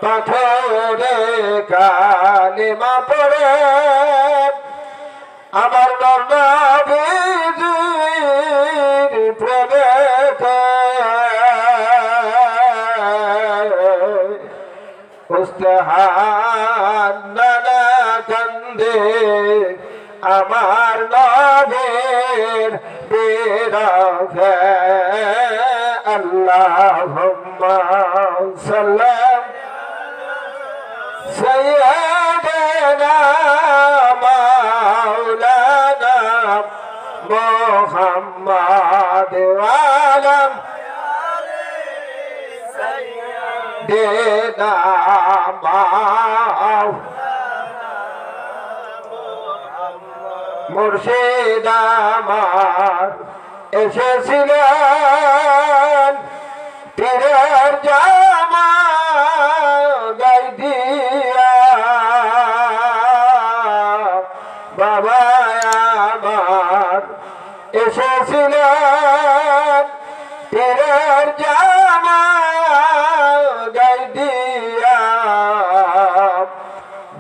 পাথরে কালিমা পড়ে আমার নবীর প্রেমেতে উস্তাহান নানা কান্দে আমার নবীর বিরহে আল্লাহুম্মা সাল্লাম সাইয়্যিদানা মাওলানা মুহাম্মদ ওয়া দেনা মুর্শিদ আমার এসেছিলেন পীরের জামা গাই দিয়া বাবা আমার এসেছিলেন পীরের জামা গাই দিয়া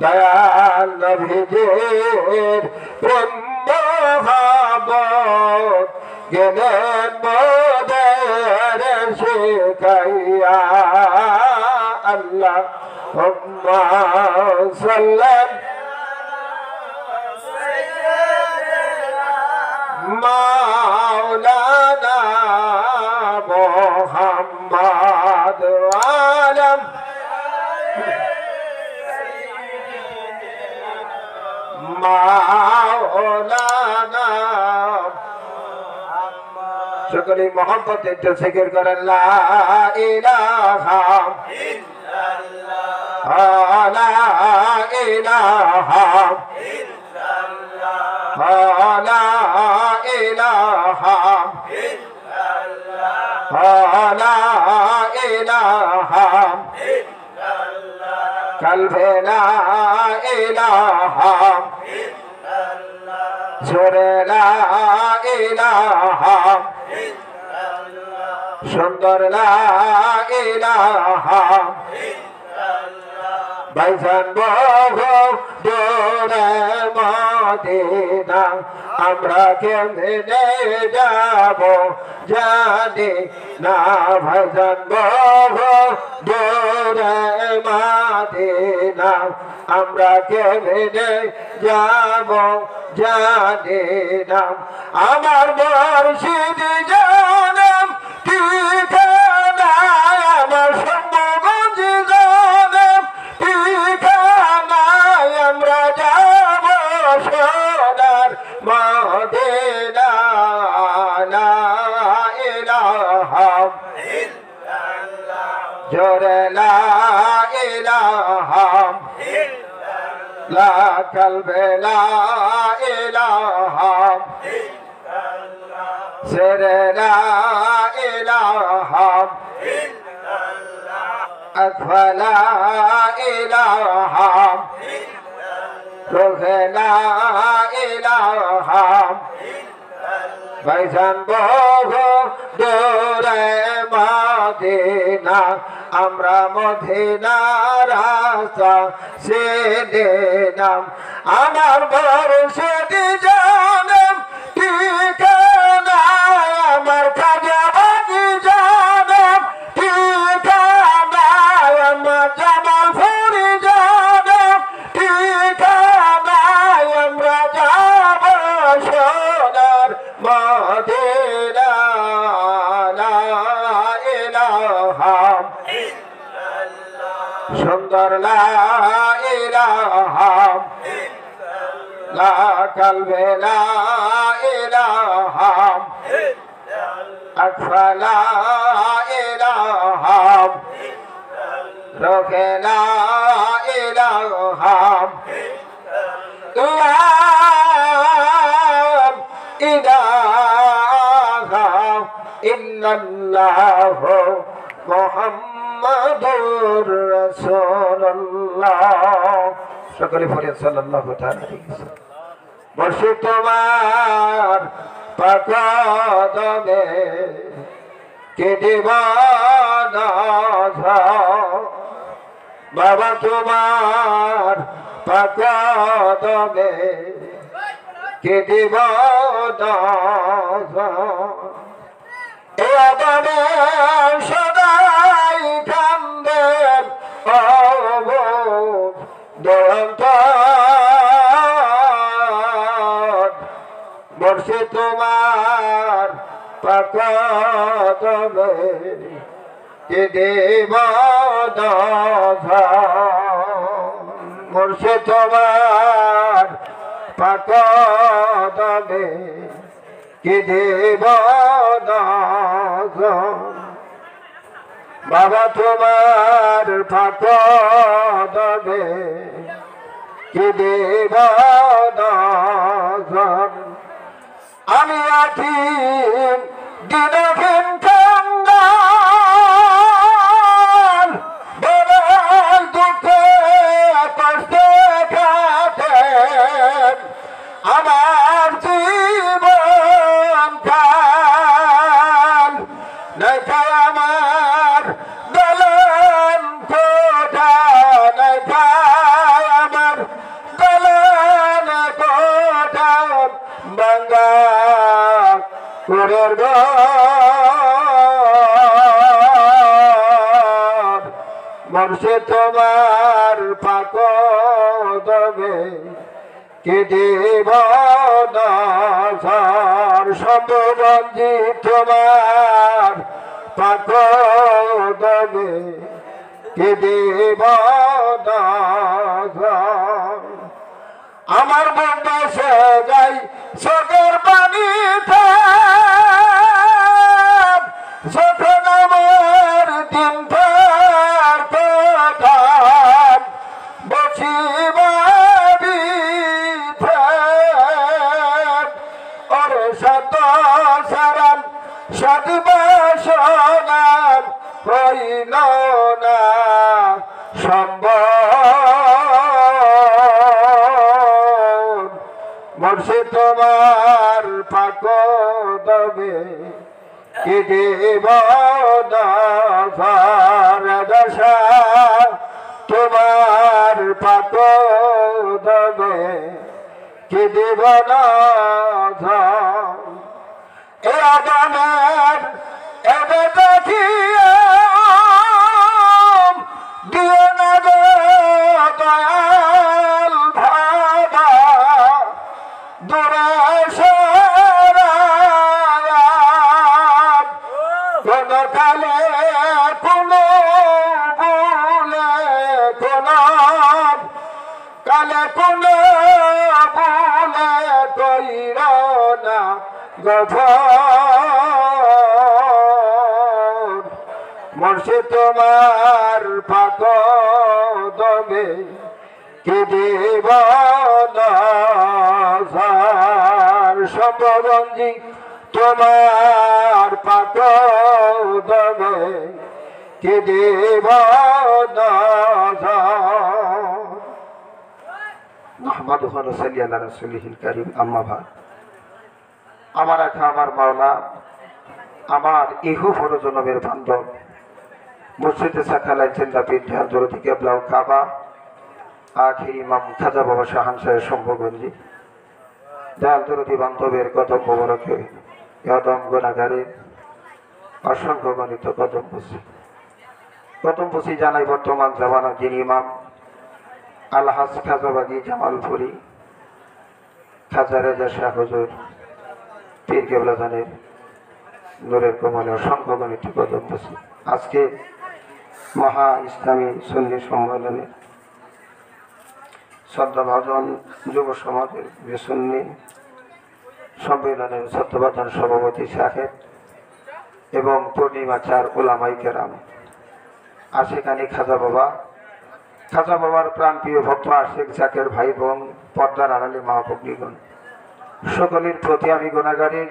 দয়াল নবীজির প্রেম মহাবত গেলেন মোদের শিখাইয়া আল্লাহুম্মা সাল্লাম মাওলানা মুহাম্মদ আলম মাওলানা সকলে মোহাম্মত একটু জিকির করেন লা ইলাহা ইল্লাল্লাহ লা ইলাহা ইল্লাল্লাহ লা ইলাহা ইল্লাল্লাহ লা ইলাহা ইল্লাল্লাহ কলবে লা ইলাহা ইল্লাল্লাহ জোরে লা ইলাহা সুন্দর লা ইলাহা ভাইজান বহু দূরে মদিনা আমরা কেমনে যাব জানি না ভাইজান বহু দূরে মদিনা আমরা কেমনে যাব জানি না আমার মুর্শিদ জানাম ঠিকানা আমার সম্ভবগঞ্জ জানাম ঠিকানা আমরা যাব সোনার মদিনা লা ইলাহা ইল্লাল্লাহ জোরে লা ইলাহা ইল্লাল্লাহ লা কলবে লা ইলাহা ইল্লাল্লাহ সেরে লা ইলাহা ইল্লাল্লাহ আকফা লা ইলাহা রোহে লা ইলাহা ভাইজান বহু দূরে মদিনা আমরা মদিনার রাস্তা সেদে নাম আমার মুর্শিদ জানাম ঠিকানা আমার খাজা বাজি জানাম ঠিকানা আমার জামালপুরি জানাম ঠিকানা আমরা যাব সোনার মদিনা লা ইলাহা সুন্দর লা ইলাহা লা কলবে লা ইলাহা আকফা লা ইলাহা রোকে লা ইলাহা লা ইলাহা ইল্লাল্লাহ মুহাম্মাদুর রাসূলুল্লাহ সকলে পড়ে সাল্লাল্লাহু তাআলা আলাইহি ওয়াসাল্লাম মুর্শিদ তোমার পাকদমে কে দিবানা বাবা তোমার পাকদমে কে দিব এ আদমে সদাই কান্দে দন্ত বর্ষে তোমার পাকদমে কে দেব বর্ষে তোমার পাকদমে কে দেব বাবা তোমার পাকদমে কে দেব আমি আছি দিনহীন কাঙ্গাল বড় দুঃখে কষ্টে কাটে আমার জীবন কাল নাই আমার দলন কোঠা নাই আমার দলন কোঠা বাঙ্গা কুড়ের বর্ষে তোমার পাকদমে কে দেব সম্বন্ধী তোমার পাকদমে কে দেব আমার মন বসে যাই চোখের পানিতে যখন আমার দিন কথা বসিবাবি ওরে সত সারান সদবাসনাম হইল না সম্ভব বর্ষে তোমার পাকদমে কে দেব দশা তোমার পাকদমে কে দেব এ আগামের এবে দেখিয়ে দিয়ে না দয়াল ভাবা দূরে কোন কালে কোন বলে কোন কালে কোন বলে কইর না গভীর মর্ষে তোমার পাকদমে কে দেব সম্বন্ধী তোমার পাকদমে কে দেব নাহমাদুহু ওয়া নুসাল্লি আলা রাসূলিহিল কারীম আম্মা বা'দ আমার আখা আমার মাওলা আমার ইহু পরজনমের বান্ধব মুর্শিদে সাকালাই চিন্তা পীর দরদি কেবলা ও কাবা আখির ইমাম খাজা বাবা শাহান সাহেব শম্ভুগঞ্জি দয়াল দরদি বান্ধবের কদম মোবারকে কদম গুনাহগারের অসংখ্য গণিত কদম বসি জানাই বর্তমান জামানার যিনি ইমাম আলহাজ খাজাবাগি জামালপুরি খাজা রেজা শাহ হুজুর পীর কেবলা জানের নূরের কমলে অসংখ্য গণিত কদম বসি আজকে মহা ইসলামী সুন্নি সম্মেলনে শ্রদ্ধাভাজন যুব সমাজের যে সুন্নি সম্মেলনের শ্রদ্ধাভাজন সভাপতি সাহেব এবং পূর্ণিমাচার ওলামাই কেরাম আশেখানি খাজা বাবার প্রাণপ্রিয় ভক্ত আশেখ জাকের ভাই বোন পর্দার আড়ালে মহাভগ্নীগণ সকলের প্রতি আমি গুনাহগারের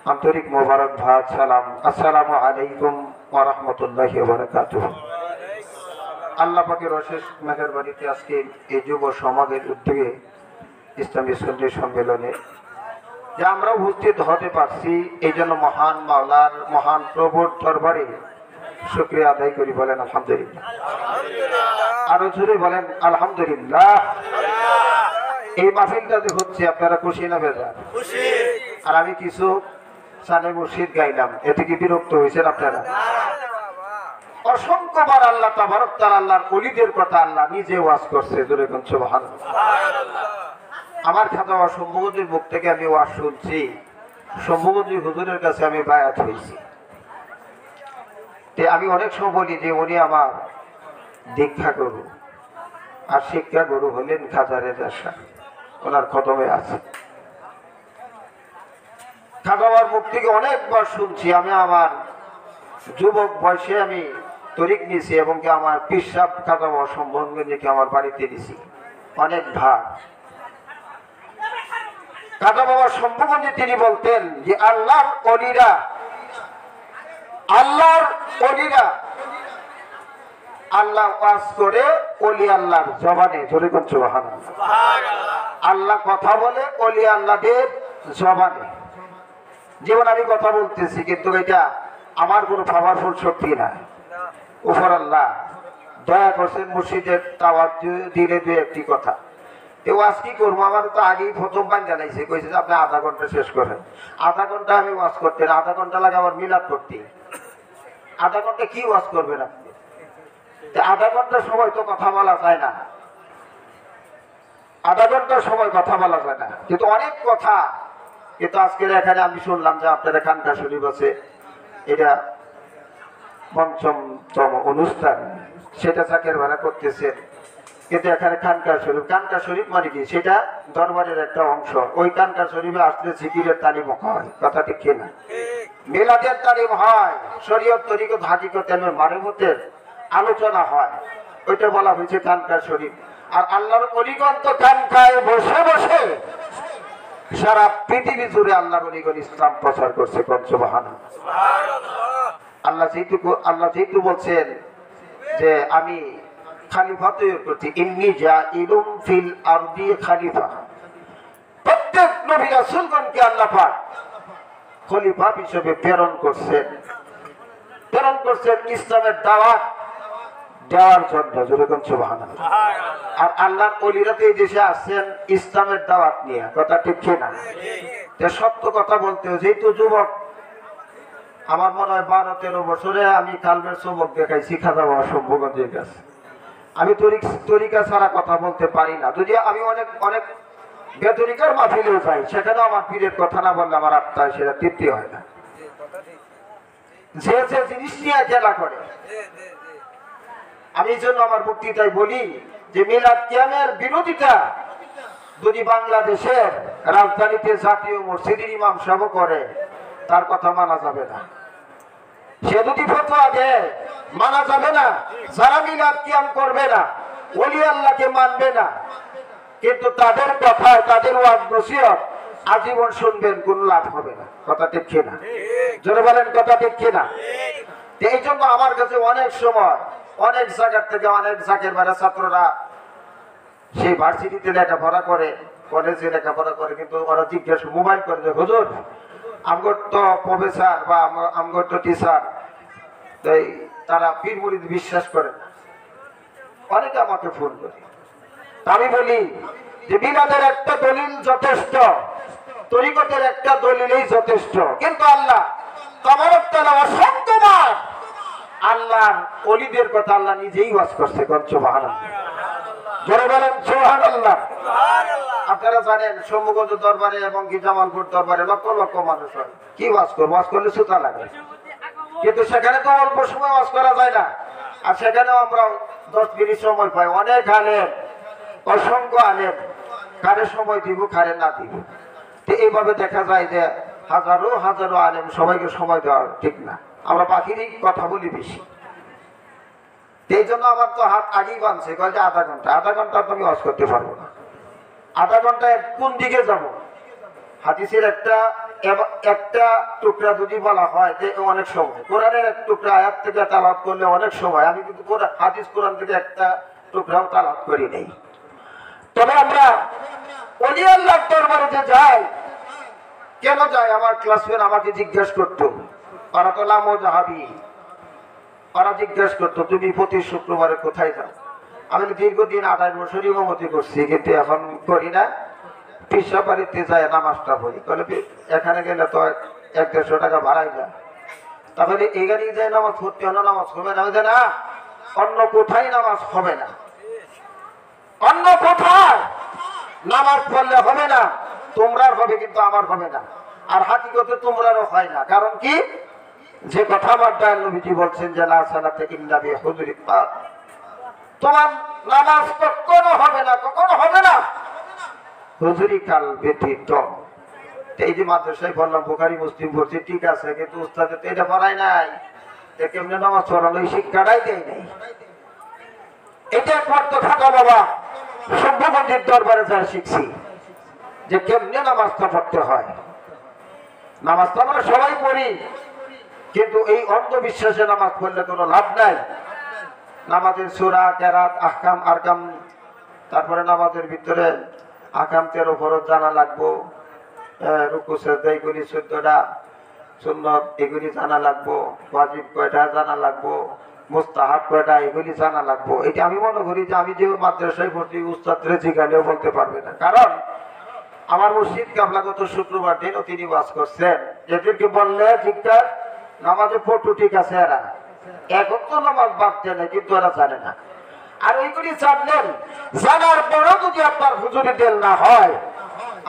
আন্তরিক মোবারকবাদ সালাম আসসালামু আলাইকুম ওয়া রাহমাতুল্লাহি ওয়া বারাকাতুহু। আল্লাহ পাকের অশেষ মেহেরবানিতে আজকে এই যুব সমাজের উদ্যোগে ইসলামী সুন্নি সম্মেলনে যে আমরা উপস্থিত হতে পারছি এই জন্য মহান মাওলার মহান প্রভুর দরবারে শুকরিয়া আদায় করি, বলেন আলহামদুলিল্লাহ। আরো জোরে বলেন আলহামদুলিল্লাহ। এই মাহফিলটাতে হচ্ছে আপনারা খুশি না বেজার? আর আমি কিছু সানে মুর্শিদ গাইলাম, এতে কি বিরক্ত হয়েছেন আপনারা? অসংখ্যবার আল্লাহ তাবারক তাআলা আল্লাহর ওলিদের কথা আল্লাহ নিজে ওয়াজ করছে, জোরে কোন সুবহানাল্লাহ। আমার খাতা শম্ভুগঞ্জের মুখ থেকে আমি ওয়াজ শুনছি, শম্ভুগঞ্জের হুজুরের কাছে আমি বায়াত হয়েছি। আমি অনেক সময় বলি যে উনি আমার দীক্ষা গুরু, আর শিক্ষা গুরু হলেন খাজা রেজা শাহ, ওনার কদমে আছে। খাজা বাবার মুখ থেকে অনেকবার শুনছি, আমি আমার যুবক বয়সে আমি তরিক নিয়েছি এবং কি আমার পিসাব খাজা বাবা সম্বন্ধে আমার বাড়িতে দিছি অনেক ভাগ। খাজা বাবার সম্বন্ধে তিনি বলতেন যে আল্লাহর অলিরা আল্লাহ ওয়াজ করে ওলি আল্লাহর জবানে, জোরে কোন সুবহানাল্লাহ। আল্লাহ কথা বলে ওলি আল্লাহদের জবানে। যেমন আমি কথা বলতেছি, কিন্তু এটা আমার কোনো পাওয়ারফুল শক্তি না, উপর আল্লাহ দয়া করছেন মুর্শিদের তাওয়াজ দিলে দু একটি কথা। ওয়াজ কি করবো, আমার তো আগেই প্রথম পান জানাইছে, কইছে যে আপনি আধা ঘন্টা শেষ করেন। আধা ঘন্টা আমি ওয়াজ করতে, আধা ঘন্টা লাগে আমার মিলাদ করতে। আধা ঘন্টা কি ওয়াজ করবেন আপনি? আধা ঘন্টার সময় তো কথা বলা যায় না, আধা ঘন্টার সময় কথা বলা যায় না, কিন্তু অনেক কথা। কিন্তু আজকের এখানে আমি শুনলাম যে আপনারা খানকা শরীফ আছে, এটা পঞ্চমতম অনুষ্ঠান, সেটা চাকের ভাড়া করতেছেন। কিন্তু এখানে খানকা শরীফ মানে কি, সেটা দরবারের একটা অংশ। ওই খানকা শরীফে আসলে জিকিরের তালিম হয়, কথা ঠিক কিনা? মিলাদের তালিম হয়, শরীয়ত তরিকত হাকিকত মারফতের আলোচনা হয়, ওইটা বলা হয়েছে খানকা শরীফ। আর আল্লাহর অলিগণ তো খানকায় বসে বসে সারা পৃথিবী জুড়ে আল্লাহর অলিগণ ইসলাম প্রচার করছে, কোন সুবহানাল্লাহ। আল্লাহ যেহেতু বলছেন যে আমি খলিফা তৈরি করছি, ইন্নী জাইলুম ফিল আরদি খলিফা, প্রত্যেক নবী রাসূলগণকে আল্লাহ পাক খলিফা হিসেবে প্রেরণ করছেন ইসলামের দাওয়াত দেওয়ার জন্য, যেরকম সুবহানাল্লাহ। আর আল্লাহর ওলিরা তো এই দেশে আসছেন ইসলামের দাওয়াত নিয়ে, কথা ঠিক কিনা? সত্য কথা বলতে, যেহেতু যুবক, আমার মনে হয় 12-13 বছরে আমি কালবের চুম্বক দেখাইছি খাজা বাবা শম্ভুগঞ্জের কাছে। আমি তরিকা ছাড়া কথা বলতে পারি না, যদি আমি অনেক অনেক বেতরিকার মাহফিলেও যাই, সেখানেও আমার পীরের কথা না বললে আমার আত্মায় সেটা তৃপ্তি হয় না। যে যে জিনিস নিয়ে খেলা করে, আমি এই জন্য আমার বক্তৃতায় বলি যে মিলাদ কিয়ামের বিরোধিতা যদি বাংলাদেশের রাজধানীতে জাতীয় মসজিদের ইমাম সাহেব করে, তার কথা মানা যাবে না। সে যদি ফতোয়া দেয়, মানা যাবে না। যারা মিলাদ কিয়াম করবে না, ওলি আল্লাহকে মানবে না, কিন্তু তাদের কথায়, তাদের ওয়াজ নসিহত আজীবন শুনবেন, কোন লাভ হবে না, কথা ঠিক কিনা? জোরে বলেন, কথা ঠিক কিনা? এই জন্য আমার কাছে অনেক সময় অনেক জায়গা থেকে অনেক জাকের বাড়া ছাত্ররা সেই ভার্সিটিতে লেখাপড়া করে, কলেজে লেখাপড়া করে, কিন্তু ওরা জিজ্ঞেস মোবাইল করে যে হুজুর আমগর তো প্রফেসর বা আমগর তো টিচার, তাই তারা পীর মুরিদ বিশ্বাস করে না। অনেকে আমাকে ফোন করে, আমি বলি যে মিলাদের একটা দলিল যথেষ্ট, তরিকতের একটা দলিলই যথেষ্ট, কিন্তু আল্লাহ তাবারক তাআলা অসংখ্যবার আল্লাহর ওলিদের কথা আল্লাহ নিজেই ওয়াজ করছে, কোন সুবহানাল্লাহ। জোরে বলেন সুবহানাল্লাহ। আপনারা জানেন শম্ভুগঞ্জ দরবারে এবং কি জামালপুর দরবারে লক্ষ লক্ষ মানুষ হয়, কি ওয়াজ করলে সুতা লাগে, কিন্তু সেখানে তো অল্প সময় ওয়াজ করা যায় না। আর সেখানেও আমরা 10 মিনিট সময় পাই। অনেক আলেম, অসংখ্য আলেম, কারে সময় দিব, কারে না দিব। তো এইভাবে দেখা যায় যে হাজারো হাজারো আলেম, সবাইকে সময় দেওয়া ঠিক না। আমরা বাকিরই কথা বলি বেশি। এই জন্য আমার তো হাত আগেই বাঁধছে, কয় যে আধা ঘন্টা তো আমি ওয়াজ করতে পারবো না। আধা ঘন্টায় কোন দিকে যাব? হাদিসের একটা টুকরা যদি বলা হয় যে অনেক সময়, কোরআনের এক টুকরা আয়াত থেকে তালাওয়াত করলে অনেক সময়। আমি কিন্তু হাদিস কোরআন থেকে একটা টুকরাও তালাওয়াত করি নাই। তবে আমরা ওলি আল্লাহর দরবারে যে যাই, কেন যাই? আমার ক্লাসমেট আমাকে জিজ্ঞেস করতো, ওরা তো লামো জাহাবি, ওরা জিজ্ঞেস করতো তুমি প্রতি শুক্রবারে কোথায় যাও? আমি দীর্ঘদিন 28 বছর ইমামতি করছি, কিন্তু এখন করি না, পিসা বাড়িতে যায় নামাজটা পড়ি। বলে এখানে গেলে তো 100-150 টাকা ভাড়াই যায়, তাহলে এখানেই যায় নামাজ পড়তে, অন্য নামাজ হবে না? না, অন্য কোথায় নামাজ হবে না, অন্য কোথায় নামাজ পড়লে হবে না। তোমরার হবে কিন্তু আমার হবে না, আর হাকিকতে তোমরারও হয় না। কারণ কি? যে কথা আমার দয়াল নবীজি বলছেন যে লা সালাতে ইল্লা বিহুজুরিল বাদ, তোমার নামাজ কখনো হবে না, কখনো হবে না হুজুরি কাল ব্যতীত। এই যে মাদ্রাসায় পড়লাম, বুখারী মুসলিম পড়ছি, ঠিক আছে, কিন্তু উস্তাদে তো এটা পড়ায় নাই, কেমনে নামাজ পড়ানো এই শিক্ষাটাই দেয় নাই। এটা একমাত্র খাতা বাবা সভ্যপন্থীর দরবারে যা শিখছি যে কেমনে নামাজটা পড়তে হয়। নামাজটা আমরা সবাই পড়ি, কিন্তু এই অন্ধবিশ্বাসে নামাজ পড়লে কোনো লাভ নাই। নামাজের সূরা, কেরাত, আহকাম, আরকাম, তারপরে নামাজের ভিতরে আহকাম 13 ফরজ জানা লাগবো, রুকু সিজদা এগুলি 14টা, সুন্নত এগুলি জানা লাগবো, ওয়াজিব কয়টা জানা লাগবো, মুস্তাহাব কয়টা এগুলি জানা লাগবো। এটা আমি মনে করি যে আমি যে মাদ্রাসায় ভর্তি উস্তাদরে জিজ্ঞাসা বলতে পারবে না, কারণ আমার মুর্শিদ কাবলা গত শুক্রবার দিনও তিনি ওয়াজ করছেন। এদেরকে বললে জিজ্ঞাসা নামাজে ফটো ঠিক আছে, এরা এখন তো নামাজ বাদ দেয় না, কিন্তু এরা জানে না। আর ওইগুলি জানলেন, জানার পরেও যদি আপনার হুজুরি তেল না হয়,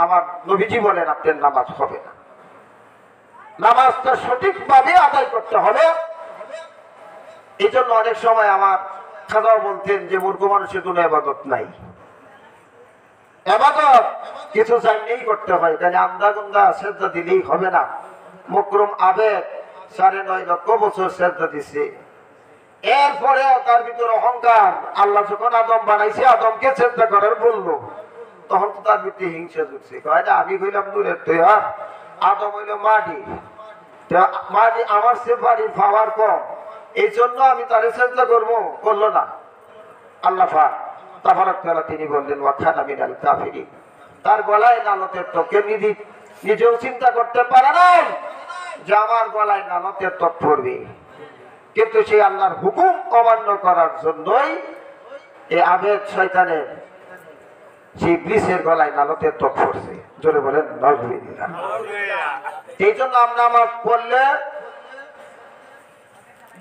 আমার নবীজি বলেন আপনার নামাজ হবে না। নামাজটা সঠিকভাবে আদায় করতে হবে। এই জন্য অনেক সময় আমার খাজাও বলতেন যে মূর্খ মানুষের কোনো ইবাদত নাই, ইবাদত কিছু চাইলেই করতে হয়, তাহলে আন্দা গুন্দা সেজদা দিলেই হবে না। মুকরম আবেদ 9.5 লক্ষ বছর সেজদা দিছে, এরপরে তার ভিতরে অহংকার। আল্লাহ যখন আদম বানাইছে, আদমকে সেজদা করার বললো, তখন তো তার ভিতরে হিংসা জুটছে। কয় না আমি হইলাম দূরের তৈয়ার, আদম হইল মাটি, মাটি আমার সে বাড়ির পাওয়ার কম, এই জন্য আমি তারে সেজদা করবো, করলো না। আল্লাহ তাবারক তাআলা তিনি বললেন ওয়া কানা মিনাল কাফিরিন। তার গলায় নালতের ত্বক, নিজেও চিন্তা করতে পারে নাই যে আমার গলায় নালতের ত্বক পড়বে, কিন্তু সেই আল্লাহর হুকুম অমান্য করার জন্যই এই আবেদ শয়তানের সেই ইবলিসের গলায় নালতের ত্বক পড়ছে। জোরে বলেন নাউজুবিল্লাহ। এই জন্য আমরা নামাজ পড়লে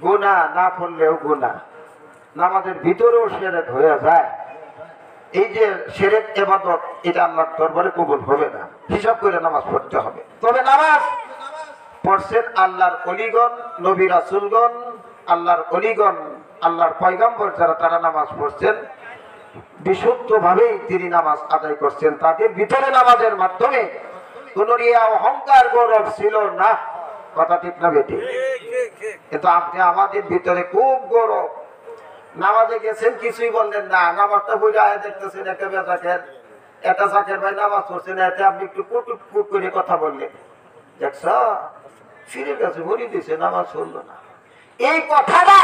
গুনাহ, না পড়লেও গুনাহ, নামাজের ভিতরেও শিরক হয়ে যায়। এই যে শিরক ইবাদত, এটা আল্লাহর দরবারে কবুল হবে না, হিসাব করে নামাজ পড়তে হবে। তবে নামাজ পড়ছেন আল্লাহর ওলিগণ, নবী রাসূলগণ, আল্লাহর ওলিগণ, আল্লাহর পয়গম্বর যারা, তারা নামাজ পড়ছেন বিশুদ্ধভাবেই, তিনি নামাজ আদায় করছেন। তাদের ভিতরে নামাজের মাধ্যমে কোন রিয়া, অহংকার, গৌরব ছিল না। কথা ঠিক না বেটি? কিন্তু আপনি আমাদের ভিতরে খুব গৌরব, নামাজে গেছেন কিছুই বললেন না, নামাজটা বুঝে আয় দেখতেছেন একটা বেজাকের, এটা জাকের ভাই নামাজ পড়ছেন, এতে আপনি একটু কুটুক কুট করে কথা বললেন, দেখছ ফিরে গেছে, ভরি দিছে, নামাজ পড়লো না। এই কথাটা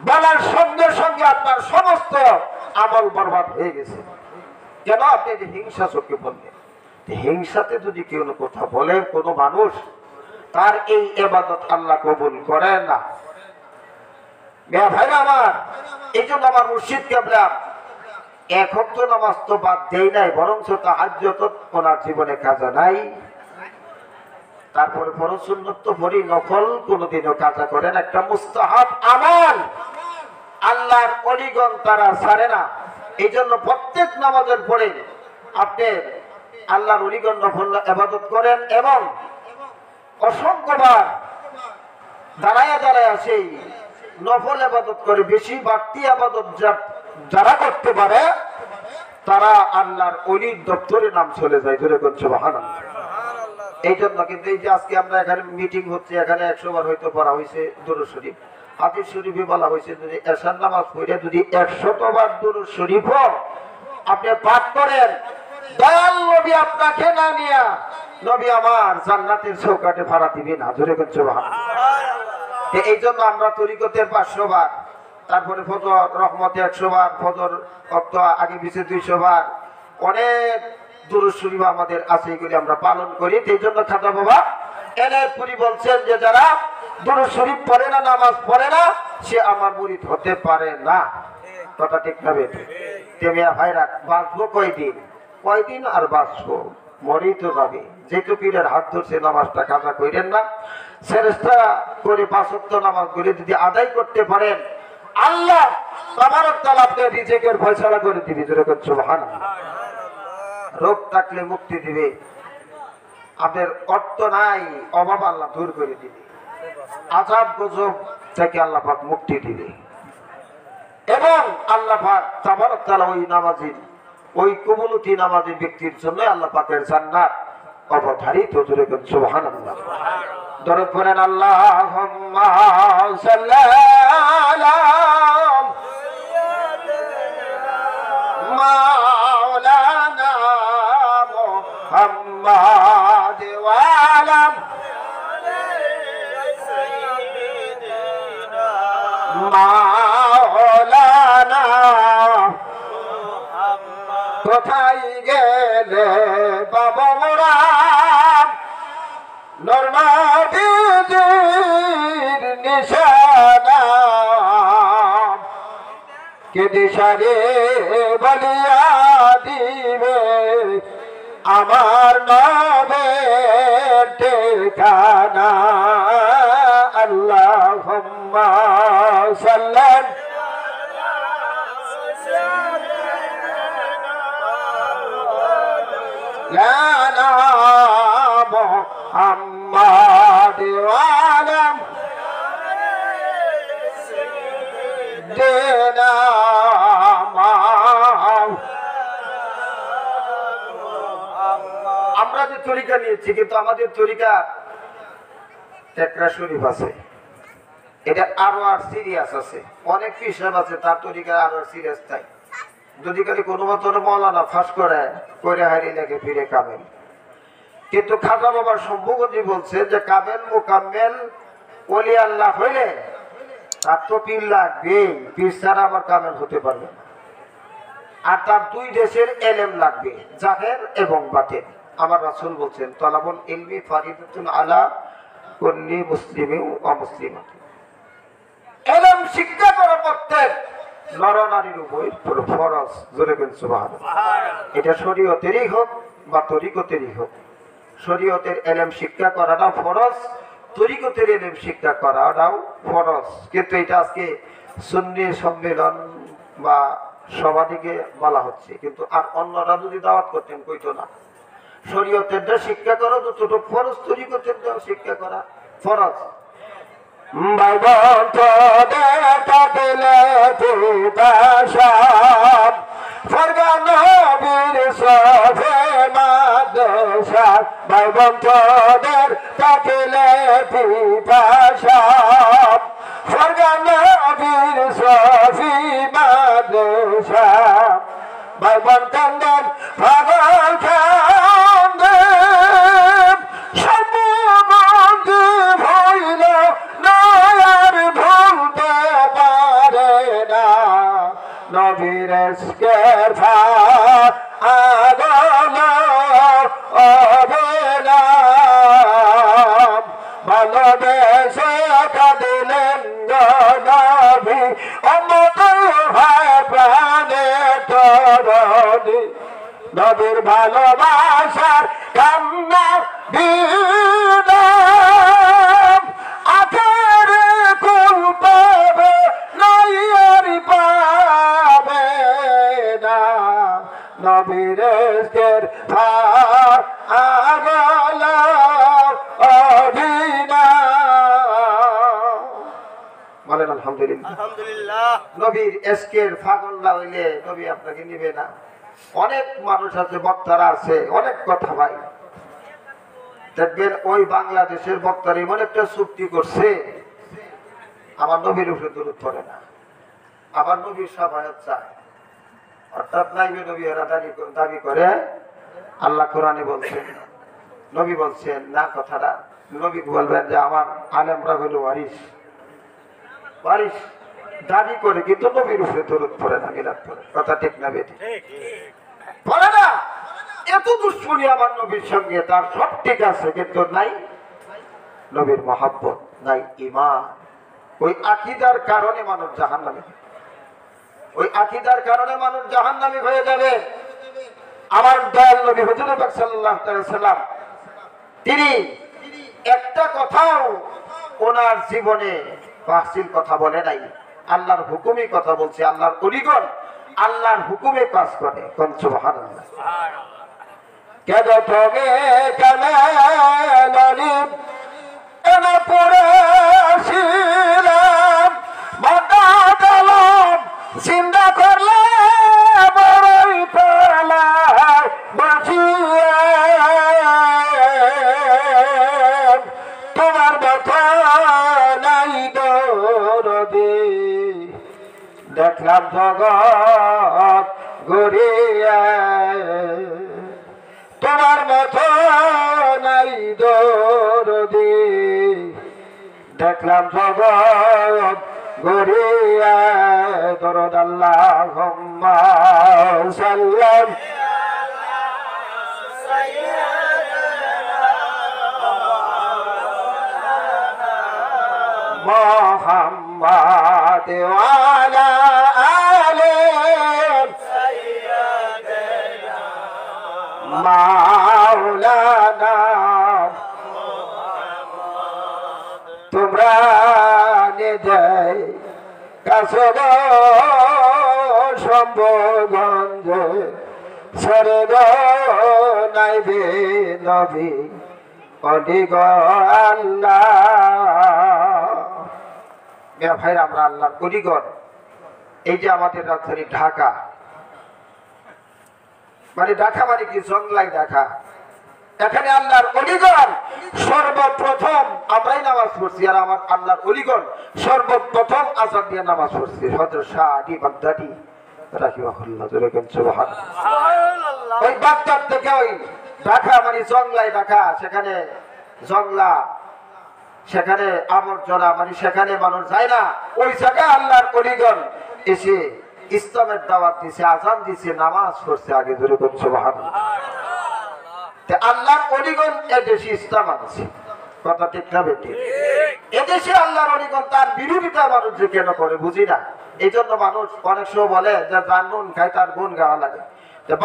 বলার সঙ্গে সঙ্গে আপনার সমস্ত আমল বরবাদ হয়ে গেছে। কেন? আপনি যে হিংসা চোখে বললেন। হিংসাতে যদি কেউ কথা বলে কোনো মানুষ, তার এই ইবাদত আল্লাহ কবুল করেন না। ভাই আমার, এই জন্য আমার মুর্শিদ কেবলা এখন তো নামাজ তো বাদ দেয় নাই, বরঞ্চ তাহাজ্জুদ ওনার জীবনে কাজা নাই। তারপরে ফরজ সুন্নত তো পড়ি, নফল কোনোদিনও কাজা করেন। একটা মুস্তাহাব আমল আল্লাহর ওলিগণ তারা ছাড়ে না। এই জন্য প্রত্যেক নামাজের পরে আপনি আল্লাহর ওলিগণ নফল ইবাদত করেন, এবং অসংখ্যবার দাঁড়ায়া দাঁড়ায়া সেই নফল ইবাদত করে। বেশি বাড়তি ইবাদত যারা করতে পারে, তারা আল্লাহর ওলির দপ্তরে নাম চলে যায়। ধরে কোন সুবহানাল্লাহ। এই জন্য কিন্তু এই যে আজকে আমরা এখানে মিটিং হচ্ছে, এখানে 100 বার হয়তো পড়া হয়েছে দুরূদ শরীফ। হাদিস শরীফে বলা হয়েছে যদি এশার নামাজ পড়ে যদি 100 বার দুরূদ শরীফ আপনি পাঠ করেন, দয়াল নবী আপনাকে না নিয়া নবী আমার জান্নাতের চৌকাঠে ভাড়া দিবেন। ধরে কোন সুবহানাল্লাহ। এই জন্য আমরা তরিকতের 500 বার, তারপরে ফজর রহমতে 100 বার, ফজর ওয়াক্ত আগে পিছে 200 বার, অনেক দুরূদ শরীফ আমাদের আছে, এগুলি আমরা পালন করি। এই জন্য খাজা বাবা এলেরপুরি বলছেন যে যারা দুরূদ শরীফ পড়ে না, নামাজ পড়ে না, সে আমার মুরিদ হতে পারে না। কথা ঠিক না বেঠিক? তেমিয়া ভাইরা, বাঁচবো কয়দিন আর বাঁচবো, মরেই তো যাবে। যেহেতু পীরের হাত ধরছে, নামাজটা কাজা করেন না, চেষ্টা করে 5 ওয়াক্ত নামাজগুলি যদি আদায় করতে পারেন, আল্লাহ তাবারক তাআলা আপনার রিজিকের ফয়সালা করে দিবে। যেরকম সুবহানাল্লাহ। রোগ থাকলে মুক্তি দিবে, আপনার অর্থ নাই, অভাব আল্লাহ দূর করে দিবে, আযাব গজব থেকে আল্লাহ পাক মুক্তি দিবে। এবং আল্লাহ পাক তাবারক তাআলা ওই নামাজি, ওই কুমুলতি নামাজি ব্যক্তির জন্য আল্লাহ পাকের জান্নাত অবধারিত। যেরকম সুবহানাল্লাহ। দরুদ পড়েন আল্লাহুম্মা সাল্লি আলা মাওলানা মুহাম্মাদ ওয়া আলা মাওলানা। কোথায় গেলে বাবা মোরা নরমাদির নিশানা, কে দিশারে বলিয়া দিবে আমার নবের ঠিকানা। আল্লাহুম্মা সাল্লি আলা মুহাম্মাদ ওয়া আলা সাইয়্যিদিনা। আমরা যে তরিকা নিয়েছি, কিন্তু আমাদের তরিকা টেকরা শরীফ আছে, এটা আরো আর সিরিয়াস আছে। অনেক হিসাব আছে তার তরিকা আরো সিরিয়াস তাই। যদি খালি কোনো মতো মৌলানা ফাঁস করে হারিয়ে লেগে ফিরে কামেল। কিন্তু খাজা বাবার সম্ভবতী বলছে যে কামেল মুকাম্মেল ওলি আল্লাহ হইলে তার তো পীর লাগবে, পীর ছাড়া আবার কামেল হতে পারবে না। আর তার 2 দেশের এলেম লাগবে, জাহের এবং বাতিন। আমার রাসূল বলছেন তালাবুল ইলমি ফারিদাতুন আলা কুল্লি মুসলিমিন ওয়া মুসলিমাতিন। এলেম শিক্ষা করা প্রত্যেক নরনারীর উপর ফরজ। জোরে বলেন সুবহানাল্লাহ। এটা শরীয়তেরই হোক বা তরিকতেরই হোক, শরীয়তের এলেম শিক্ষা করাটাও ফরজ, তরিকতের এলেম শিক্ষা করাটাও ফরজ। কিন্তু এটা আজকে সুন্নি সম্মেলন বা সভা থেকে বলা হচ্ছে, কিন্তু আর অন্যরা যদি দাওয়াত করতেন কইতো না। শরীয়তের শিক্ষা করা তো ছোট ফরজ, তরিকতের শিক্ষা করা ফরজ। নবীরের ভালোবেসে কাঁদিলেন নবী, অমত হয় প্রাণে তরণী। নবীর ভালোবাসার কান্না দিলাম, আখের কুল পাবে নাই আর পাবে না। নবীর আগলা অভিনা। বলেন আলহামদুলিল্লাহ। নবীর এসকের ফাগল্লা হইলে নবী আপনাকে নিবে না। অনেক মানুষ আছে, বক্তারা আছে, অনেক কথা ভাই দেখবেন ওই বাংলাদেশের বক্তারা এমন একটা চুক্তি করছে, আমার নবীর উপরে দরুদ পড়ে না, আবার নবীর সাফায়াত চায়। অর্থাৎ নাইবে নবী এরা দাবি করে। আল্লাহ কোরআনে বলছেন, নবী বলছেন না কথাটা। নবী বলবেন যে আমার আলেমরা হইল ওয়ারিস দাবি করে, কিন্তু নবীর উপরে দরুদ পড়ে না, মিলাদ পড়ে। কথা ঠিক না বেঠিক? পড়ে না। এত দুশ্মনী আমার নবীর সঙ্গে, তার সব ঠিক আছে, কিন্তু নাই নবীর মহাব্বত, নাই ঈমান। ওই আকীদার কারণে মানুষ জাহান্নামী, ওই আকীদার কারণে মানুষ জাহান্নামী হয়ে যাবে। আমার দয়াল নবী হুজুর পাক সাল্লাল্লাহু আলাইহি ওয়াসাল্লাম তিনি একটা কথাও ওনার জীবনে বাহসিল কথা বলে নাই, আল্লাহর হুকুমই কথা বলছে। আল্লাহর ওলিগণ আল্লাহর হুকুমে কাজ করে। কোন সুবহানাল্লাহ। কেন তুমি কালালি এনা পড়েছিলাম মাতা দলম চিন্তা করলে বড়ই পালায় বাঁচিয়ে তোমার ব্যথা নাই দরদি দেখলাম জগৎ গড়িয়ে তোমার মতো নাই দরদি দেখলাম জগৎ গড়িয়া দরদ আল্লাহুম্মা সাল্লাম মুহাম্মাদ ওয়া আলা আলি মাওলানা তোমরা নিজেই কাছে সম্ভগঞ্জে স্বর্গ নাইবে নবী অধিক আল্লাহ। ভাই আমরা আল্লাহর অলিগণ। এই যে আমাদের রাজধানী ঢাকা, মানে ঢাকা মানে কি জংলায় ঢাকা, এখানে আল্লাহর অলিগণ সর্বপ্রথম আমরাই নামাজ পড়ছি, আর আমার আল্লাহর অলিগণ সর্বপ্রথম আযান দিয়ে নামাজ পড়ছি। হযরত শাহ আলী বাগদাদী রাহিমাহুল্লাহ সুবহানাল্লাহ। ওই বাগদাদ থেকে ওই ঢাকা মানে জংলায় ঢাকা, সেখানে জংলা, সেখানে আবর্জনা, মানে সেখানে মানুষ যায় না। ওই জায়গায় আল্লাহর অলিগণ এসে ইসলামের দাওয়াত দিছে, আযান দিছে, নামাজ পড়ছে। আগে ধরে কোন সুবহানাল্লাহ। আল্লাহর অলিগণ এদেশে ইসলাম আনছে, কথা ঠিক না বেটি? এদেশে আল্লাহর অলিগণ তার বিরোধিতা মানুষ যে কেন করে বুঝি না। এই জন্য মানুষ অনেক সময় বলে যে যার নুন খায় তার গুণ গাওয়া লাগে।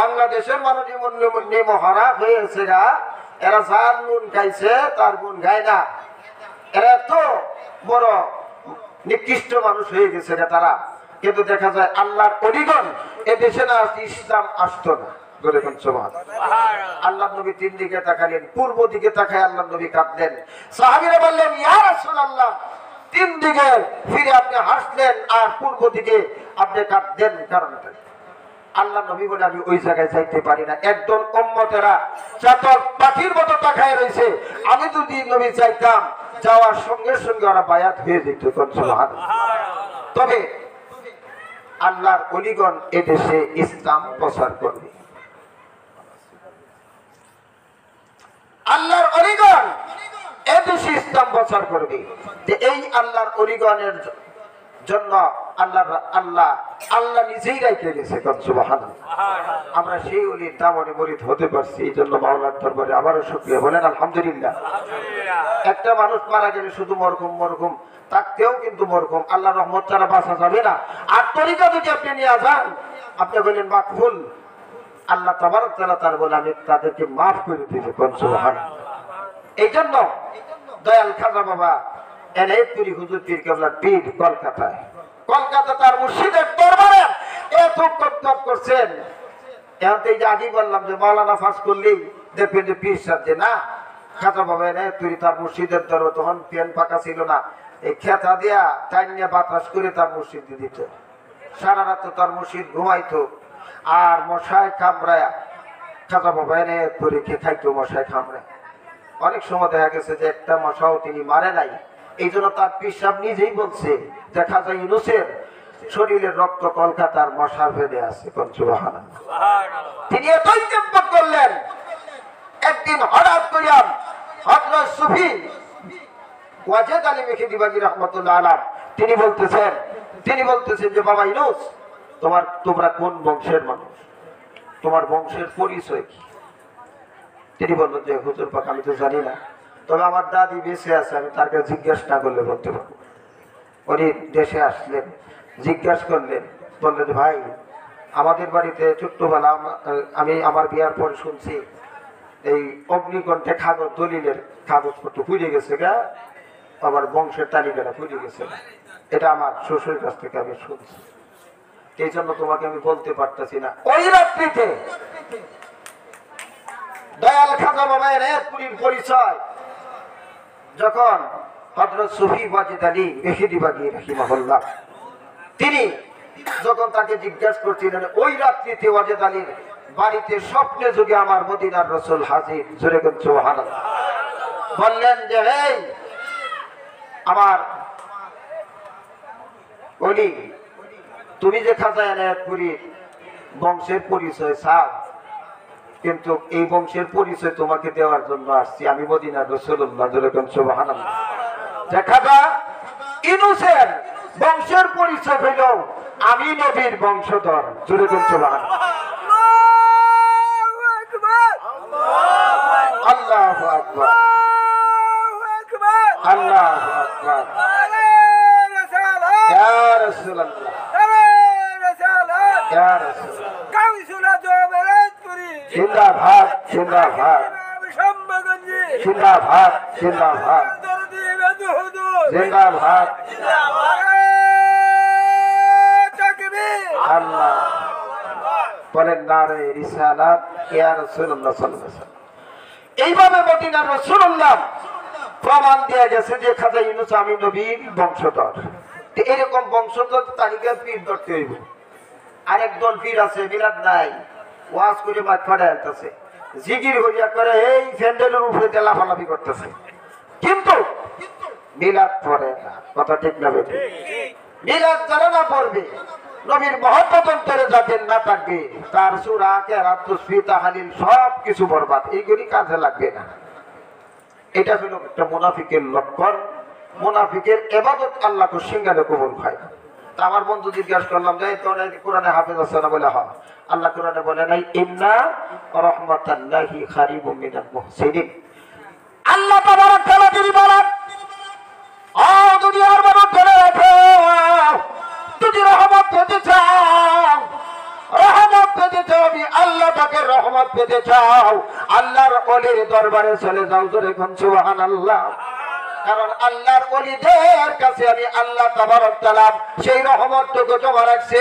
বাংলাদেশের মানুষ এমন নিমহারা হয়েছে গা, এরা যার নুন খাইছে তার গুণ গায় না। এরা তো বড় নিকৃষ্ট মানুষ হয়ে গেছে গা তারা। কিন্তু দেখা যায় আল্লাহর অলিগণ এদেশে না ইসলাম আসতো না। আল্লাহ নবী তিন দিকে তাকালেন, পূর্ব দিকে তাকায় আল্লাহ নবী কাঁদলেন। সাহাবীরা বললেন ইয়া রাসূলুল্লাহ, তিন দিকে ফিরে আপনি হাসলেন আর পূর্ব দিকে আপনি কাঁদলেন, কারণটা? আল্লাহ নবী বলে আমি ওই জায়গায় যাইতে পারি না। একদল উম্মতেরা চাতক পাখির মতো তাকায় রয়েছে, আমি যদি নবী চাইতাম যাওয়ার সঙ্গে সঙ্গে ওরা বায়াত হয়ে যেত। সুবহানাল্লাহ। তবে আল্লাহর অলিগণ এদেশে ইসলাম প্রচার করবে। আল্লাহর অলিগণ এদেশে ইসলাম প্রচার করবে। যে এই আল্লাহর অলিগণের জন্য আল্লাহ নিজেই রাইখে গেছে। সুবহানাল্লাহ। আমরা সেই অলির দামনে মুরিদ হতে পারছি, এই জন্য মাওলার দরবারে আবারও শুকরিয়া বলেন আলহামদুলিল্লাহ। একটা মানুষ মারা গেলে শুধু মরহুম মরহুম, থাকতেও কিন্তু মরহুম, আল্লাহর রহমত ছাড়া বাঁচা যাবে না। আর তরিকা যদি আপনি নিয়ে যান, আপনি বললেন মাকবুল, আল্লাহ তাবারক তাআলা তার বলে আমি তাদেরকে মাফ করে দিবে। সুবহানাল্লাহ। এই জন্য দয়াল খাজা বাবা এনায়েতপুরী হুজুর পীর কেবলার পীর কলকাতা তার মুর্শিদের দরবারে এত কদম করছেন। এখন তো এই যে আগেই বললাম যে মাওলানা ফাঁস করলেই দেখবেন যে পীর সাজে না। খাজা বাবা এনায়েতপুরী তার মুর্শিদের দরবার, তখন পেন পাকা ছিল না, এই খেতা দিয়া টাইনিয়া বাতাস করে তার মুর্শিদ দিত। সারা রাত তার মুর্শিদ ঘুমাইতো আর মশায় কামড়ায় খাজা বাবা এনায়েতপুরী খাইতো মশায় কামড়ায়। অনেক সময় দেখা গেছে যে একটা মশাও তিনি মারে নাই। এই জন্য তার পীর সাহেব নিজেই বলছে যে খাজা ইউনূসের শরীরের রক্ত কলকাতার মশার ভেদে আছে। সুবহানাল্লাহ। তিনি এতই তেব্বত করলেন, একদিন হঠাৎ করিয়া হযরত সুফি ওয়াজেদ আলী মেহেদিবাগী রাহমাতুল্লাহ আলাইহি তিনি বলতেছেন যে বাবা ইউনূস, তোমরা কোন বংশের মানুষ, তোমার বংশের পরিচয় কি? তিনি বললেন যে হুজুর পাক আমি তো জানি না, তবে আমার দাদি বেঁচে আছে, আমি তার কাছে জিজ্ঞেস না করলে বলতে পারবো। উনি দেশে আসলেন, জিজ্ঞাসা করলেন, বললেন ভাই আমাদের বাড়িতে ছোট্টবেলা আমি আমার বিয়ার পর শুনছি এই অগ্নিকণ্ঠে কাগজ দলিলের কাগজপত্র পুড়ে গেছে গা, আবার বংশের তালিকাটা পুড়ে গেছে। এটা আমার শ্বশুরের কাছ থেকে আমি শুনছি, এই জন্য তোমাকে আমি বলতে পারতেছি না। ওই রাত্রিতে দয়াল খাজা বাবার এরপুরীর পরিচয় যখন হযরত সুফি ওয়াজিদ আলী মেহেদিবাগী রাহিমাহুল্লাহ তিনি যখন তাকে জিজ্ঞাসা করছিলেন, ওই রাত্রিতে ওয়াজিদ আলীর বাড়িতে স্বপ্নে যুগে আমার মদিনার রাসূল হাজির, জোরে বলুন সুবহানাল্লাহ। বললেন যে এই আমার ওলি, তুমি যে খাজা এনায়েতপুরীর বংশের পরিচয় চাও, কিন্তু এই বংশের পরিচয় তোমাকে দেওয়ার জন্য আসছি আমি মদিনার রাসূলুল্লাহ, জোরে বলুন সুবহানাল্লাহ। যে খাজা ইউনূসের বংশের পরিচয় হইল আমি নবীর বংশধর, জোরে বলুন সুবহানাল্লাহ। আল্লাহু আকবার, আল্লাহু আকবার, ইয়া রাসূলুল্লাহ, ইয়া রাসূলুল্লাহ। জিন্দাবাদ, জিন্দাবাদ, জিন্দাবাদ, জিন্দাবাদ, জিন্দাবাদ। আল্লাহ বলেন নারে রিসালাত, ইয়া রাসূলুল্লাহ সাল্লাল্লাহু আলাইহি ওয়াসাল্লাম। এইভাবে মদিনার রাসূলুল্লাহ প্রমাণ দিয়ে গেছে যে খাজা ইউনূস আমি নবীর বংশধর। এরকম বংশধর তালিকা পীর ধরতে হইব। আরেক দল পীর আছে মিলাদ নাই, ওয়াজ করে মাঠ ফাড়ায় আনতেছে, জিকির হইয়া করে এই ফ্যান্ডেলের উপরে লাফালাফি করতেছে, কিন্তু মিলাদ পড়ে না। কথা ঠিক না বেঠিক? মিলাদ যারা না পড়বে, নবীর মহব্বত অন্তরে যাদের না থাকবে, তার সূরা কেরাত তাসবিহ তাহলিল সব কিছু বরবাদ, এইগুলি কাজে লাগবে না। এটা হলো একটা মুনাফিকের লক্ষণ। মুনাফিকের ইবাদত আল্লাহ কো সিঙ্গারে কবুল হয় না। তা আমার বন্ধু জিজ্ঞাসা করলাম যে তোর কোরআনে হাফেজ আছে না? বলে হ্যাঁ। আল্লাহ কোরআনে বলে নাই ইন্না রাহমাতাল্লাহি কারীবুম মিনাল মুহসিনিন। আল্লাহ তাবারক তাআলা তিনি বলেন, ও দুনিয়ার মানুষ ধরে রাখো, যদি রহমত পেতে চাও, রহমত পেতে চাও, আমি আল্লাহ পাকে রহমত পেতে চাও, আল্লাহর ওলির দরবারে চলে যাও, জোরে কোন সুবহানাল্লাহ। কারণ আল্লাহর ওলিদের কাছে আমি আল্লাহ তাবারক তাআলা সেই রহমতটুকু জমা রাখছে।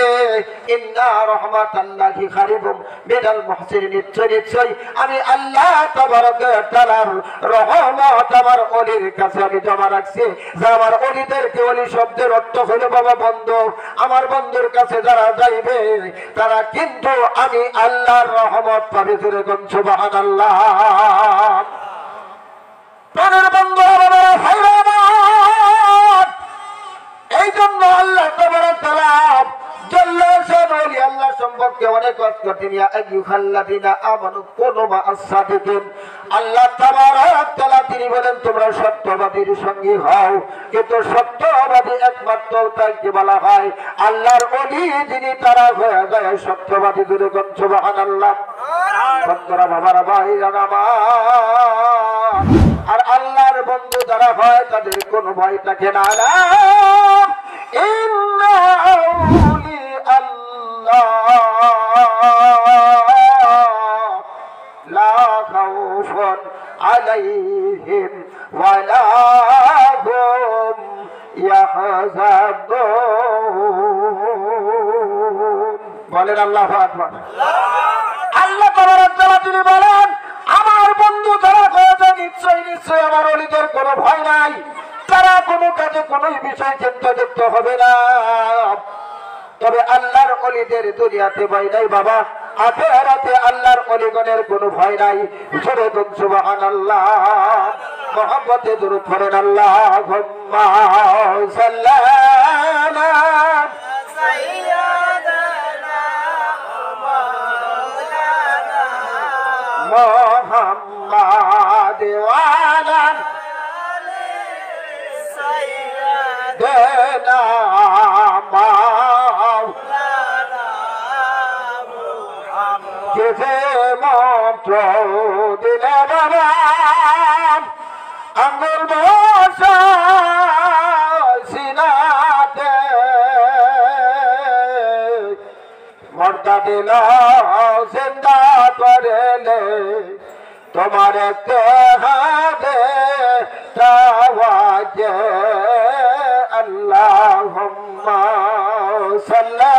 ইন্না রাহমাতাল্লাহি কারীবুম মিনাল মুহসিনিন, নিশ্চয় আমি আল্লাহ তাবারক তাআলার রহমত আমার ওলির কাছে আমি জমা রাখছি। যে আমার ওলিদেরকে, ওলি শব্দের অর্থ হলো বাবা বন্ধু, আমার বন্ধুর কাছে যারা যাইবে তারা কিন্তু আমি আল্লাহর রহমত পাবে, জোরে কোন সুবহানাল্লাহ। প্রাণের বন্ধু এই জন্য আল্লাহ তাবারক তাআলা আল্লাহ সম্পর্কে অনেক কথা করতেন, ইয়া আইয়ুহাল্লাযীনা আমানু কুনু মা'আস সাদিকিন। আল্লাহ তাবারক তাআলা তিনি বলেন তোমরা সত্যবাদীর সঙ্গী হও, কিন্তু সত্যবাদী একমাত্র তাইকে বলা হয় আল্লাহর ওলি যিনি, তারা হয়ে যায় সত্যবাদী, জোরে কোন সুবহানাল্লাহ। বন্ধুরা, বাবারা, ভাইরা আমার, আর আল্লাহর বন্ধু যারা হয় তাদের কোনো ভয় থাকে না। ইন্না আউলিয়াল্লাহ লা খাউফুন আলাইহিম ওয়া লা হুম ইয়াহজানুন। বলেন আল্লাহু আকবার। আল্লাহ তাবারক তাআলা তিনি বলেন আমার বন্ধু যারা হয়েছে নিশ্চয় নিশ্চয় আমার ওলিদের কোনো ভয় নাই, তারা কোনো কাজে কোনো বিষয় চিন্তা করতে হবে না। তবে আল্লাহর ওলিদের দুনিয়াতে ভয় নাই বাবা, আখিরাতে আল্লাহর ওলিগণের কোনো ভয় নাই। জোরে বলুন সুবহানাল্লাহ। মহব্বতে দরুদ পড়েন আল্লাহুম্মা সাল্লাল্লাহু মোহাম্মদ ওয়ালা সাইয়্যিদানা মাওলানা মুহাম্মদ। যে মন্ত্র দিলে বাবা আঙ্গুল বসা সিনায় মর্দা দিল জিন্দা করলে তোমার তেহাদে তাওয়াজে আল্লাহুম্মা সাল্লি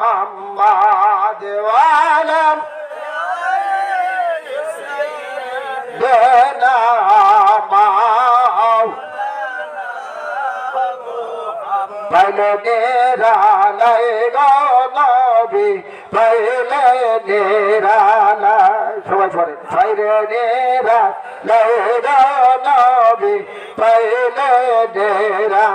محمد وعلم بنا معه पहले नेरा लाएगा नबी पहले नेरा ला সবাই পড়ে पहले नेरा लाएगा नबी पहले नेरा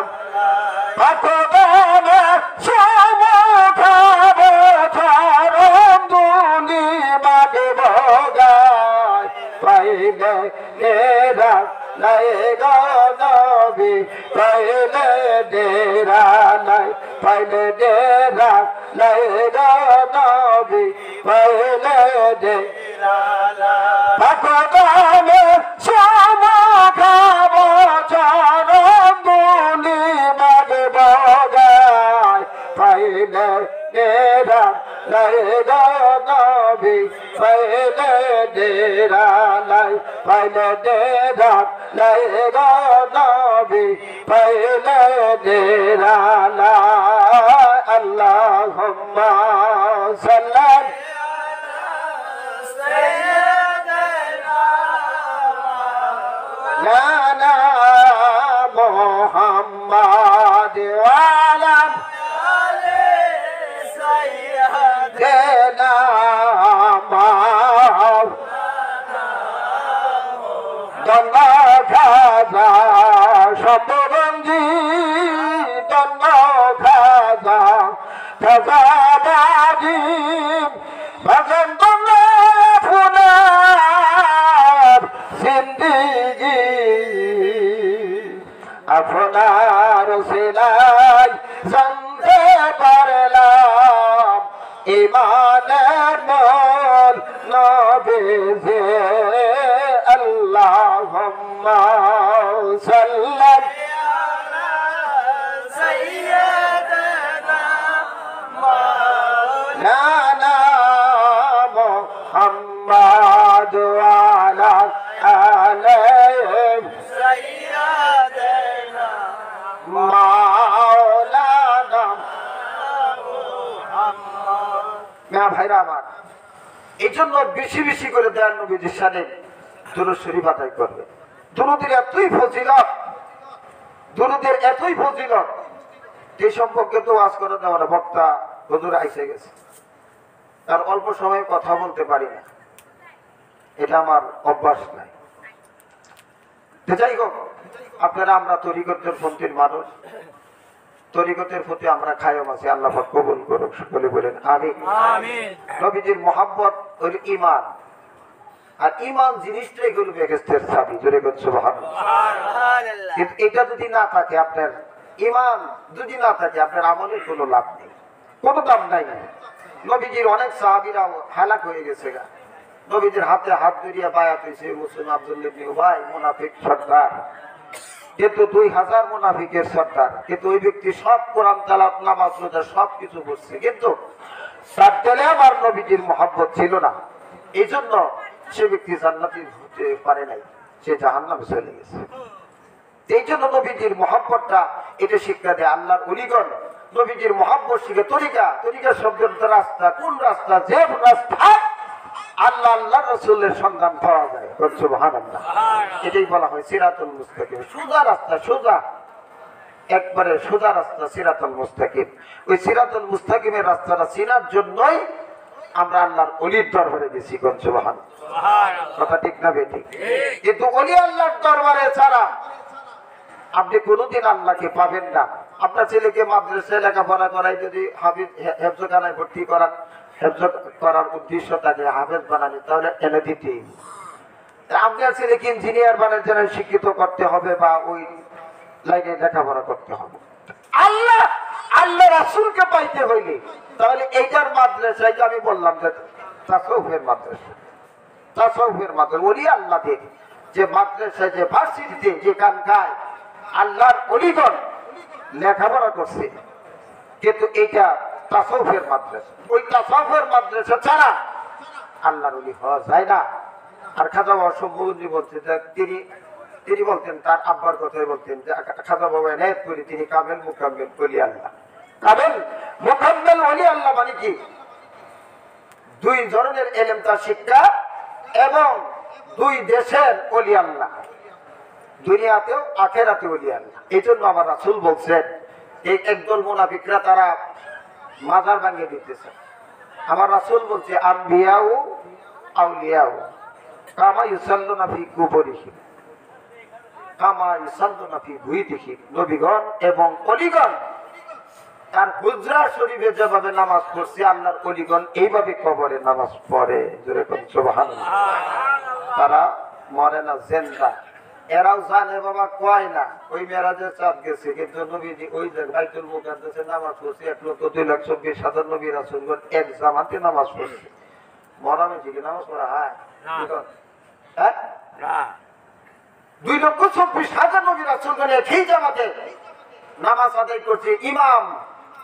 পাকবানা সমখাবে চারণ দুলি মাগে ভগায় পাইলে নেরা লায়েগা নবী পাইলে নেরা লাই পাইলে নেরা লায়েগা নবী পাইলে নেরা লাই পাকবানা সমখাবে চারণ দুলি মাগে ভগায় পাইলে নেরা লায়েগা নবী পাইলে নেরা লাই পাইলে নেরা লায়েগা নবী পাইলে নেরা লাই আল্লাহুম্মা সাল্লি লানা মুহাম্মাদ ওয়ালা দেনা মাও দন্না খাজা সম্বরঞ্জি দন্না খাজা খাজা বাজি ভজন দন্না ফুনার জিন্দিগি আপনার সিলাই জানতে পারলাম ইমানের মন নবীজি আল্লাহুম্মা সাল্লি আলা সাইয়্যিদিনা মাওলানা মুহাম্মাদ ওয়া আলা আলিহি সাইয়্যিদিনা মাওলানা না ভাইরা আমার এই জন্য বেশি বেশি করে দয়াল নবীজির শানে দুরূদ শরীফ আদায় করবে। দুরূদের এতই ফজিলত, দুরূদের এতই ফজিলত এই সম্পর্কে তো ওয়াজ করে দেওয়ার বক্তা হুজুর আইসে গেছে, তার অল্প সময়ে কথা বলতে পারি না, এটা আমার অভ্যাস নাই। যাই হোক, আপনারা আমরা তরিকতের পন্থীর মানুষ, তরিকতের প্রতি আমরা খায়ম আছি, আল্লাহ পাক কবুল করুক, সকলে বলেন আমিন। নবীজির মহব্বত ওর ঈমান, আর ঈমান জিনিসটাই হলো বেহেশতের চাবি, জোরে বলুন সুবহানাল্লাহ। কিন্তু এটা যদি না থাকে, আপনার ঈমান যদি না থাকে, আপনার আমলের কোনো লাভ নেই, কোনো দাম নাই। নবীজির অনেক সাহাবীরা হালাক হয়ে গেছে গা, নবীজির হাতে হাত ধরিয়া বায়াত হয়েছে মুসলিম আব্দুল্লাহ ইবনে উবাই মুনাফিক সর্দার, কিন্তু 2000 মুনাফিকের সর্দার, কিন্তু ওই ব্যক্তি সব কোরআন তেলাওয়াত নামাজ রোজা সব কিছু করছে, কিন্তু তার দিলে আমার নবীজির মহব্বত ছিল না, এই জন্য সে ব্যক্তি জান্নাতি হতে পারে নাই, সে জাহান্নামে চলে গেছে। এই জন্য নবীজির মহব্বতটা এটা শিক্ষা দেয় আল্লাহর ওলিগণ, নবীজির মহব্বত শিখে তরিকা, তরিকা শব্দের রাস্তা, কোন রাস্তা, যে রাস্তা আল্লাহ আল্লাহ রাসূলের সন্ধান পাওয়া যায়, সুবহানাল্লাহ। এটাই বলা হয় সিরাতুল মুস্তাকিম, সোজা রাস্তা, সোজা একবারে সোজা রাস্তা সিরাতুল মুস্তাকিম। ওই সিরাতুল মুস্তাকিমের রাস্তাটা চেনার জন্যই আমরা আল্লাহর ওলির দরবারে গেছি, সুবহানাল্লাহ। কথা ঠিক না বেঠিক? কিন্তু ওলি আল্লাহর দরবারে ছাড়া আপনি কোনোদিন আল্লাহকে পাবেন না। আপনার ছেলেকে মাদ্রাসায় লেখাপড়া করাই যদি হাফিজ হেফজখানায় ভর্তি করার, হেফজ করার উদ্দেশ্য থাকে হাফেজ বানানি, তাহলে এনে দিতে। আপনার ছেলেকে ইঞ্জিনিয়ার বানার জন্য শিক্ষিত করতে হবে বা ওই লাইনে লেখাপড়া করতে হবে। আল্লাহ আল্লাহ রাসূলকে পাইতে হইলে তাহলে এইটার মাদ্রাসায় আমি বললাম যে তাসাউফের মাদ্রাসা, তাসাউফের মাদ্রাসা ওলি আল্লাহদের যে মাদ্রাসায় যে ভার্সিটিতে যে কানকায় আল্লাহর অলিগণ লেখাপড়া করছে, কিন্তু এইটা তাসাউফের মাদ্রাসা। ওই তাসাউফের মাদ্রাসা ছাড়া আল্লাহর ওলি হওয়া যায় না। আর খাজা বাবা সম্পূর্ণ বলছেন যে তিনি বলতেন, তার আব্বার কথাই বলতেন যে খাজা বাবা এনায়েত করি তিনি কামেল মুকাম্মেল ওলি আল্লাহ। কামেল মুকাম্মেল ওলি আল্লাহ মানে কি? দুই ধরনের এলেম তার শিক্ষা এবং দুই দেশের ওলি আল্লাহ, দুনিয়াতেও আখেরাতেও ওলি আল্লাহ। এই জন্য আমার রাসূল বলছেন এই একদল মুনাফিকরা তারা মাজার ভাঙিয়ে দিতেছে। আমার রাসূল বলছে আম্বিয়াউ আউলিয়াউ কামা ইউসাল্লুনা ফি কুবুরিহিম কামা ইউসাল্লুনা ফি বুয়ুতিহিম। নবীগণ এবং ওলিগণ তার হুজরা শরীফে যেভাবে নামাজ পড়ছে, আল্লাহর ওলিগণ এইভাবে কবরে নামাজ পড়ে। জোরে কোন সুবহানাল্লাহ। তারা মরে না, জিন্দা। এরাও জানে বাবা কয় না ওই মেরাজের চাঁদ গেছে, কিন্তু নবীজি ওই জায়গায় বাইতুল মুকাদ্দাসে নামাজ পড়ছে 1,02,24,000 নবী রাসূলগণ এক জামাতে নামাজ পড়ছে। মরামে কি নামাজ পড়া হয়? হ্যাঁ, 2,24,000 নবী রাসূলগণ একই জামাতে নামাজ আদায় করছে। ইমাম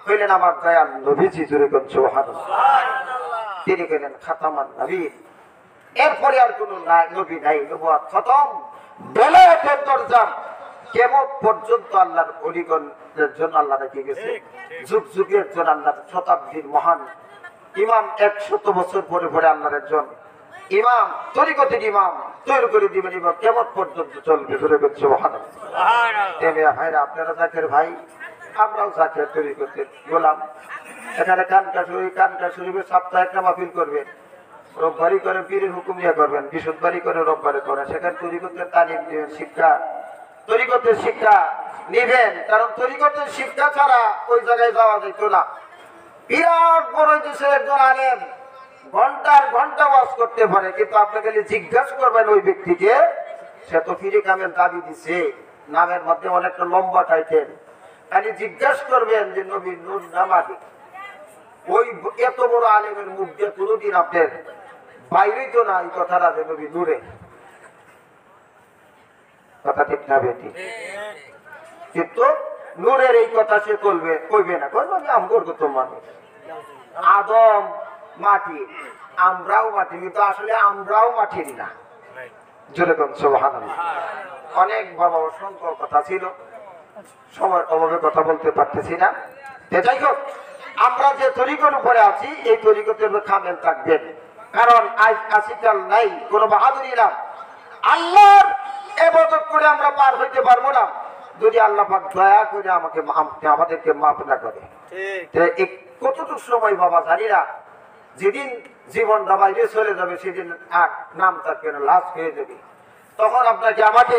হইলেন আমার দয়াল নবীজি। জোরে কোন সুবহানাল্লাহ। তিনি কইলেন খাতামান নবী। এরপরে আর কোন নবী নাই, নবুয়ত খতম। বেলায়েতের দরজা কিয়ামত পর্যন্ত আল্লাহর ওলিগণের জন্য আল্লাহ রেখে গেছে। যুগ যুগের জন্য আল্লাহর শতাব্দীর মহান ইমাম 100 বছর পরে পরে আল্লাহর একজন ইমাম, তরিকতের ইমাম তৈরি করে দিবেন। ইমাম কিয়ামত পর্যন্ত চলবে। জোরে বলছে সুবহানাল্লাহ। তেমিয়া ভাইরা, আপনারা জাকের ভাই, আমরাও জাকের তরিকতের গোলাম। এখানে কানকা শরীফে সপ্তাহে একটা মাহফিল করবেন, রোববারই করে পীরের হুকুম নিয়ে করবেন, বৃহস্পতিবারই করে রোববারে করেন। সেখানে তরিকতের তালিম দিবেন, শিক্ষা, তরিকতের শিক্ষা নিবেন। কারণ তরিকতের শিক্ষা ছাড়া ওই জায়গায় যাওয়া যেত না। বিরাট বড় দেশের একজন আলেম ঘন্টার ঘন্টা ওয়াজ করতে পারে, কিন্তু আপনাকে জিজ্ঞাসা করবেন ওই ব্যক্তিকে, সে তো ফিরে কামেল দাবি দিছে, নামের মধ্যে অনেকটা লম্বা টাইটেল, খালি জিজ্ঞাসা করবেন যে নবীর নূর নামাজি। ওই এত বড় আলেমের মুখ দিয়ে কোনোদিন আপনার বাইরেই তো না এই কথাটা যে নবী নূরে। কথা ঠিক না বেটি? কিন্তু নূরের এই কথা সে কইবে না। আমি আমগর কত মানুষ, আদম মাটি, আমরাও মাটি, কিন্তু আসলে আমরাও মাটির না। জোরে কোন সুবহানাল্লাহ। অনেক বাবা অসংখ্য কথা ছিল, সময়ের অভাবে কথা বলতে পারতেছি না। যাই হোক, আমরা যে তরিকর উপরে আছি এই তরিকতের কামেল থাকবেন। কারণ আজ আসিকাল নাই কোনো বাহাদুরি না। আল্লাহর ইবাদত করে আমরা পার হইতে পারবো না যদি আল্লাহ পাক দয়া করে আমাদেরকে মাফ না করে। কতটুকু সময় বাবা জানি না, যেদিন জীবনটা বাইরে চলে যাবে সেদিন আর নাম থাকবে না, লাশ হয়ে যাবে। তখন আপনাকে আমাকে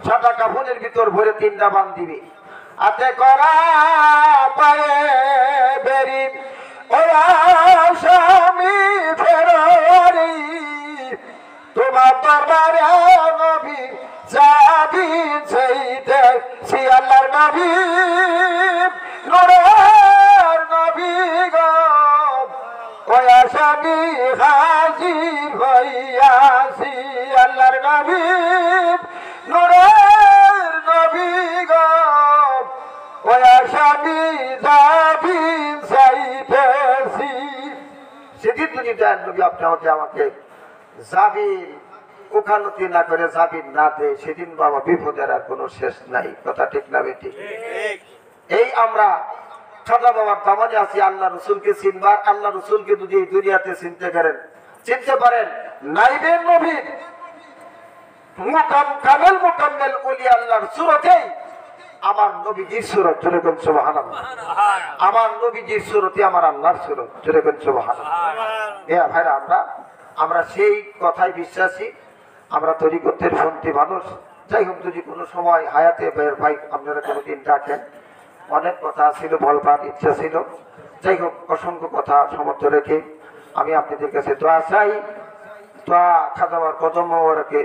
সাদা কাফনের ভিতর ভরে 3টা বান দিবে, হাতে করা পায়ে বেরি ও আসামি ফেরারি, তোমার দরবারে নবী যাবি চাইতে, সে আল্লাহর নবী নূরের নবী গো, ও আসামি হাজির হইয়াছি, আল্লাহর নবী নূরের নবী গো, ও আসামি যাবি চাইতেছি। সেদিন যদি দেন নবী আপনি আমাকে জাবির ওখানতি না করে জাবির না দেয়, সেদিন বাবা বিপদের আর কোনো শেষ নাই। কথা ঠিক না বেটি? এই আমরা খাজা বাবার দামানে আছি আল্লাহ রসুলকে চিনবার। আল্লাহ রসুলকে যদি এই দুনিয়াতে চিনতে পারেন, নাইবের নবীর কামেল মুকাম্মেল ওলি আল্লাহর সুরতেই আমার নবীজির সুরত। জোরে কোন সুবহানাল্লাহ। আমার নবীজির সুরতে আমার আল্লাহর সুরত। জোরে কোন সুবহানাল্লাহ। ভাইরা, আমরা সেই কথায় বিশ্বাসী। আমরা তরিকতের সন্তি মানুষ। যাই হোক, যদি কোনো সময় হায়াতে ভাই আপনারা কোনোদিন ডাকেন, অনেক কথা ছিল, বলবার ইচ্ছা ছিল। যাই হোক, অসংখ্য কথা সমর্থ রেখে আমি আপনাদের কাছে দোয়া চাই। দোয়া খাজাবার কদম মোবারকে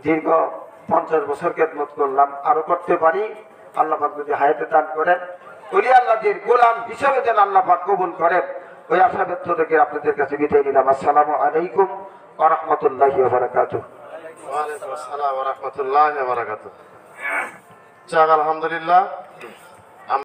দীর্ঘ 50 বছর খেদমত করলাম, আরো করতে পারি। আল্লাহ পাক যদি হায়াতে দান করেন, ওলি আল্লাহদের গোলাম হিসেবে যেন আল্লাহ পাক কবুল করেন, ওই আশা ব্যক্ত থেকে আপনাদের কাছে বিদায় নিলাম। আসসালামু আলাইকুম ওয়া রাহমাতুল্লাহি ওয়া বারাকাতুহু। ওয়ালাইকুম আসসালাম ওয়া রাহমাতুল্লাহি ওয়া বারাকাতুহু। যাক আলহামদুলিল্লাহ